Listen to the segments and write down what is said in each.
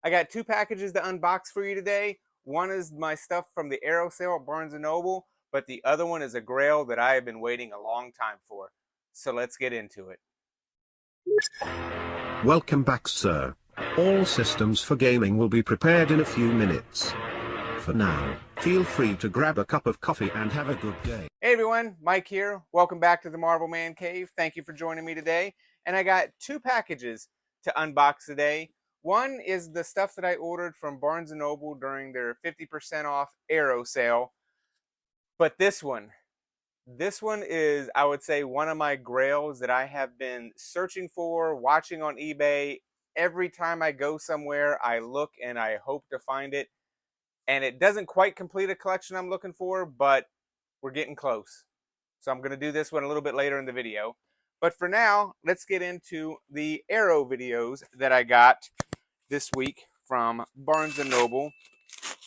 I got two packages to unbox for you today. One is my stuff from the Arrow sale at Barnes & Noble, but the other one is a Grail that I have been waiting a long time for. So let's get into it. Welcome back, sir. All systems for gaming will be prepared in a few minutes. For now, feel free to grab a cup of coffee and have a good day. Hey everyone, Mike here. Welcome back to the Marvel Man Cave. Thank you for joining me today. And I got two packages to unbox today. One is the stuff that I ordered from Barnes & Noble during their 50% off Arrow sale. But this one is, I would say, one of my grails that I have been searching for, watching on eBay. Every time I go somewhere, I look and I hope to find it. And it doesn't quite complete a collection I'm looking for, but we're getting close. So I'm going to do this one a little bit later in the video. But for now, let's get into the Arrow videos that I got this week from Barnes & Noble.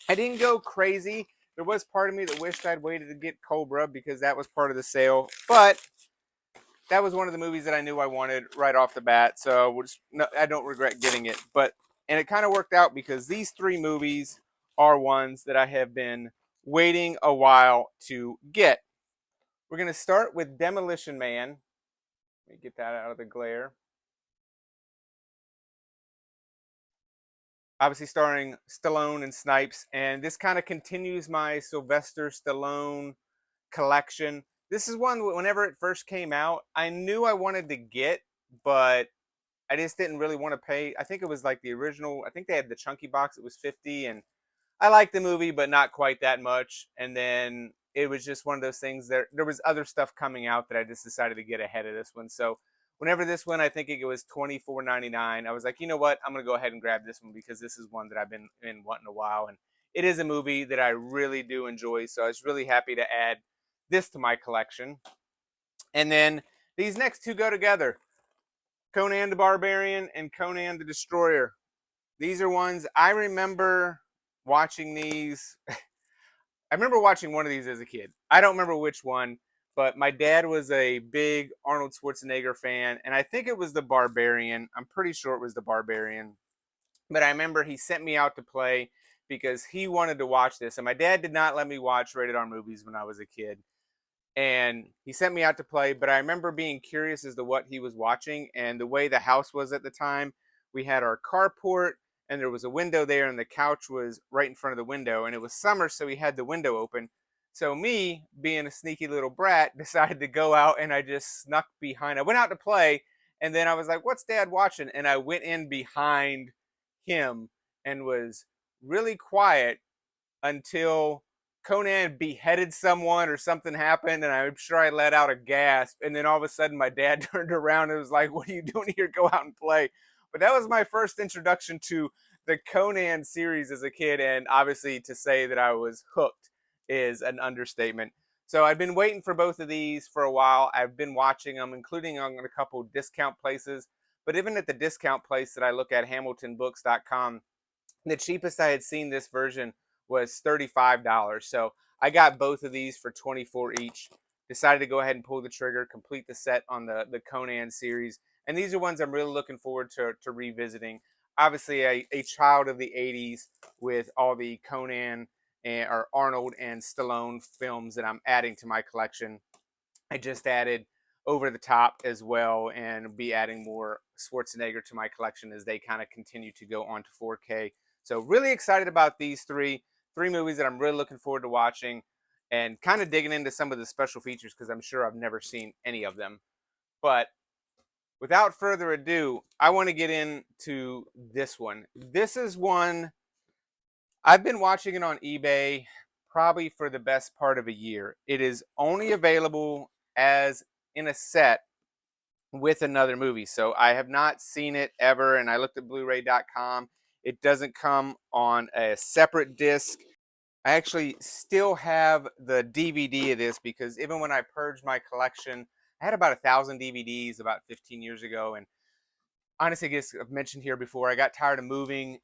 I didn't go crazy. There was part of me that wished I'd waited to get Cobra because that was part of the sale. But that was one of the movies that I knew I wanted right off the bat. So I don't regret getting it. And it kind of worked out because these three movies are ones that I have been waiting a while to get. We're going to start with Demolition Man. Let me get that out of the glare. Obviously starring Stallone and Snipes. And this kind of continues my Sylvester Stallone collection. This is one, whenever it first came out, I knew I wanted to get, but I just didn't really want to pay. I think it was like the original. I think they had the chunky box. It was $50, and I liked the movie, but not quite that much. And then it was just one of those things that there was other stuff coming out that I just decided to get ahead of this one. So whenever this one, I think it was $24.99, I was like, you know what? I'm going to go ahead and grab this one because this is one that I've been wanting a while. And it is a movie that I really do enjoy. So I was really happy to add this to my collection. And then these next two go together. Conan the Barbarian and Conan the Destroyer. These are ones I remember watching these. I remember watching one of these as a kid. I don't remember which one, but my dad was a big Arnold Schwarzenegger fan, and I think it was the Barbarian. I'm pretty sure it was the Barbarian. But I remember he sent me out to play because he wanted to watch this. And my dad did not let me watch rated R movies when I was a kid. And he sent me out to play, but I remember being curious as to what he was watching. And the way the house was at the time, we had our carport, and there was a window there, and the couch was right in front of the window. And it was summer, so he had the window open. So me, being a sneaky little brat, decided to go out, and I just snuck behind. I went out to play, and then I was like, what's Dad watching? And I went in behind him and was really quiet until Conan beheaded someone or something happened, and I'm sure I let out a gasp. And then all of a sudden my dad turned around and was like, what are you doing here? Go out and play. But that was my first introduction to the Conan series as a kid, and obviously to say that I was hooked is an understatement. So I've been waiting for both of these for a while. I've been watching them, including on a couple discount places. But even at the discount place that I look at, HamiltonBooks.com, the cheapest I had seen this version was $35. So I got both of these for $24 each. Decided to go ahead and pull the trigger, complete the set on the Conan series. And these are ones I'm really looking forward to revisiting. Obviously, a child of the 80s with all the Conan or Arnold and Stallone films that I'm adding to my collection. I just added Over the Top as well, and be adding more Schwarzenegger to my collection as they kind of continue to go on to 4K. So really excited about these three movies that I'm really looking forward to watching, and kind of digging into some of the special features because I'm sure I've never seen any of them. But without further ado, I want to get into this one. This is one I've been watching it on eBay probably for the best part of a year. It is only available as in a set with another movie. So I have not seen it ever, and I looked at Blu-ray.com. It doesn't come on a separate disc. I actually still have the DVD of this because even when I purged my collection, I had about 1,000 DVDs about 15 years ago. And honestly, I guess I've mentioned here before, I got tired of moving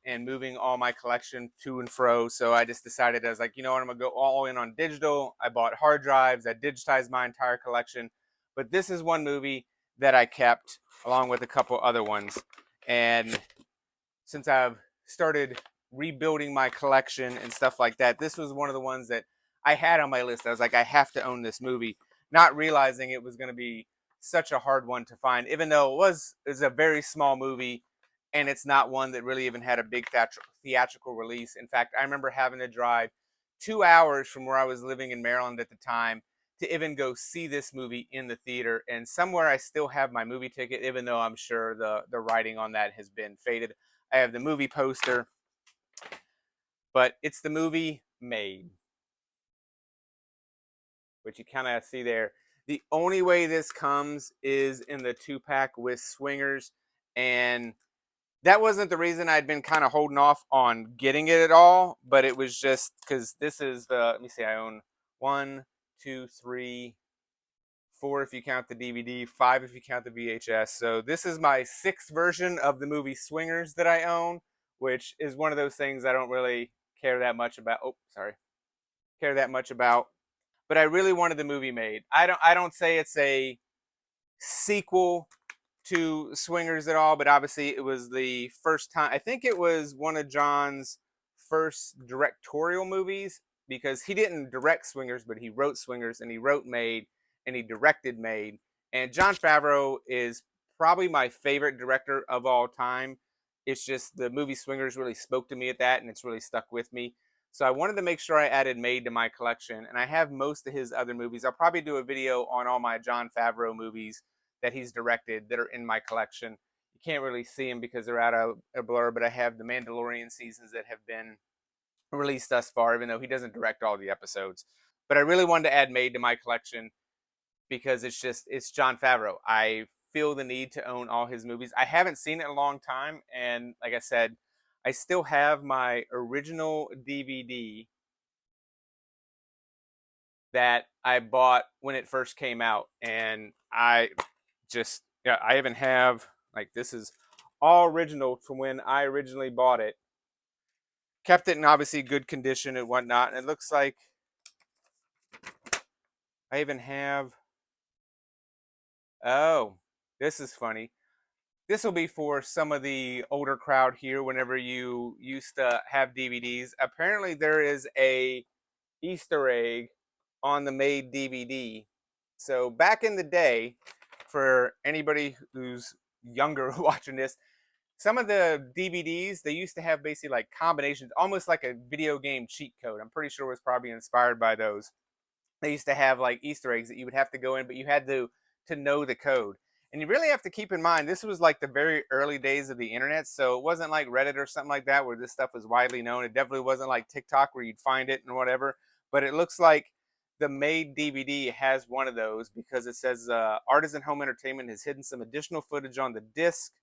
all my collection to and fro. So I just decided, I was like, you know what, I'm going to go all in on digital. I bought hard drives. I digitized my entire collection. But this is one movie that I kept along with a couple other ones. And since I've started rebuilding my collection and stuff like that, this was one of the ones that I had on my list. I was like, I have to own this movie, not realizing it was going to be such a hard one to find, even though it was a very small movie, and it's not one that really even had a big theatrical release. In fact, I remember having to drive 2 hours from where I was living in Maryland at the time to even go see this movie in the theater. And somewhere I still have my movie ticket, even though I'm sure the writing on that has been faded. I have the movie poster, but it's the movie Made, which you kind of see there. The only way this comes is in the 2-pack with swingers, and that wasn't the reason I'd been kind of holding off on getting it at all, but it was just because this is the, let me see, I own 1, 2, 3, 4 if you count the DVD, 5 if you count the VHS. So this is my 6th version of the movie Swingers that I own, which is one of those things I don't really care that much about. Oh, sorry. Care that much about. But I really wanted the movie Made. I don't say it's a sequel to Swingers at all, but obviously it was the first time. I think it was one of Jon's first directorial movies, because he didn't direct Swingers, but he wrote Swingers and he wrote Made and he directed Made. And Jon Favreau is probably my favorite director of all time. It's just the movie Swingers really spoke to me at that, and it's really stuck with me. So I wanted to make sure I added Made to my collection, and I have most of his other movies. I'll probably do a video on all my Jon Favreau movies that he's directed that are in my collection. You can't really see them because they're out of a blur, but I have the Mandalorian seasons that have been released thus far, even though he doesn't direct all the episodes. But I really wanted to add Made to my collection because it's Jon Favreau. I feel the need to own all his movies. I haven't seen it in a long time, and like I said, I still have my original DVD that I bought when it first came out, and I even have, like, this is all original from when I originally bought it. Kept it in obviously good condition and whatnot, and it looks like I even have, oh, this is funny. This will be for some of the older crowd here whenever you used to have DVDs. Apparently there is a Easter egg on the Made DVD. So back in the day, for anybody who's younger watching this, some of the DVDs, they used to have basically like combinations, almost like a video game cheat code. I'm pretty sure it was probably inspired by those. They used to have like Easter eggs that you would have to go in, but you had to know the code. And you really have to keep in mind, this was like the very early days of the internet. So it wasn't like Reddit or something like that where this stuff was widely known. It definitely wasn't like TikTok where you'd find it and whatever. But it looks like the Made DVD has one of those, because it says Artisan Home Entertainment has hidden some additional footage on the disc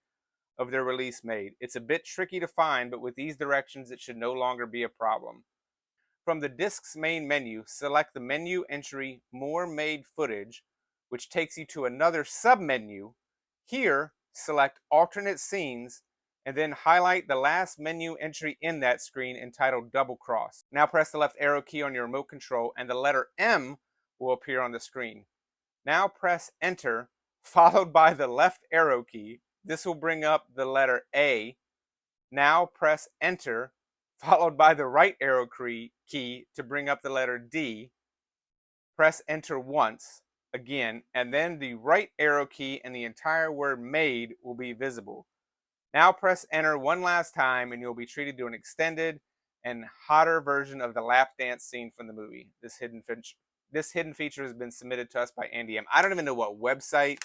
of their release Made. It's a bit tricky to find, but with these directions, it should no longer be a problem. From the disc's main menu, select the menu entry More Made Footage, which takes you to another submenu. Here, select Alternate Scenes, and then highlight the last menu entry in that screen entitled Double Cross. Now press the left arrow key on your remote control and the letter M will appear on the screen. Now press Enter, followed by the left arrow key. This will bring up the letter A. Now press Enter, followed by the right arrow key to bring up the letter D. Press Enter once again, and then the right arrow key and the entire word Made will be visible. Now press Enter one last time and you'll be treated to an extended and hotter version of the lap dance scene from the movie. This hidden feature has been submitted to us by Andy M. I don't even know what website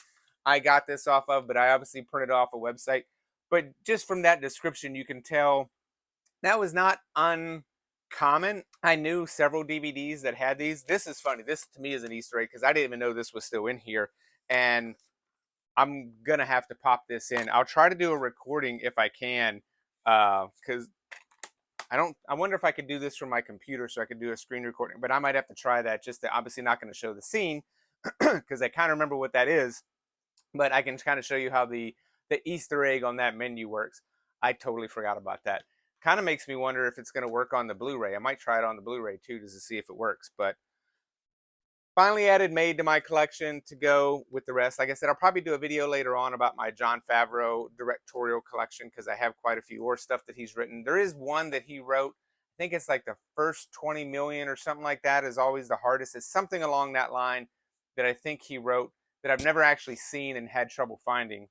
I got this off of, but I obviously printed off a website. But just from that description, you can tell that was not uncommon. I knew several DVDs that had these. This is funny. This to me is an Easter egg because I didn't even know this was still in here. And I'm going to have to pop this in. I'll try to do a recording if I can, because I wonder if I could do this from my computer so I could do a screen recording, but I might have to try that. Just to, obviously not going to show the scene because I kind of remember what that is, but I can kind of show you how the Easter egg on that menu works. I totally forgot about that. Kind of makes me wonder if it's going to work on the Blu-ray. I might try it on the Blu-ray too, just to see if it works. But finally added Made to my collection to go with the rest. Like I said, I'll probably do a video later on about my Jon Favreau directorial collection because I have quite a few or stuff that he's written. There is one that he wrote. I think it's like the first 20 million or something like that is always the hardest. It's something along that line that I think he wrote that I've never actually seen and had trouble finding.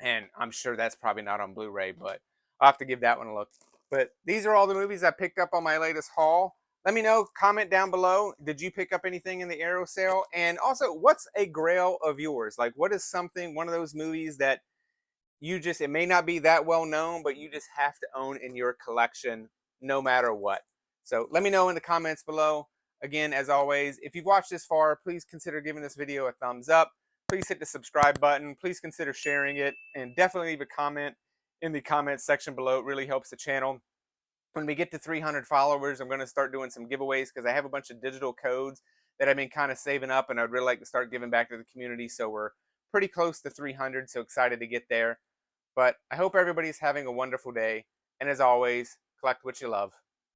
And I'm sure that's probably not on Blu-ray, but I'll have to give that one a look. But these are all the movies I picked up on my latest haul. Let me know, comment down below. Did you pick up anything in the Arrow sale? And also, what's a grail of yours? Like, what is something, one of those movies that you just, it may not be that well known, but you just have to own in your collection no matter what. So let me know in the comments below. Again, as always, if you've watched this far, please consider giving this video a thumbs up. Please hit the subscribe button. Please consider sharing it, and definitely leave a comment in the comments section below. It really helps the channel. When we get to 300 followers, I'm going to start doing some giveaways because I have a bunch of digital codes that I've been kind of saving up, and I'd really like to start giving back to the community. So we're pretty close to 300, so excited to get there. But I hope everybody's having a wonderful day. And as always, collect what you love.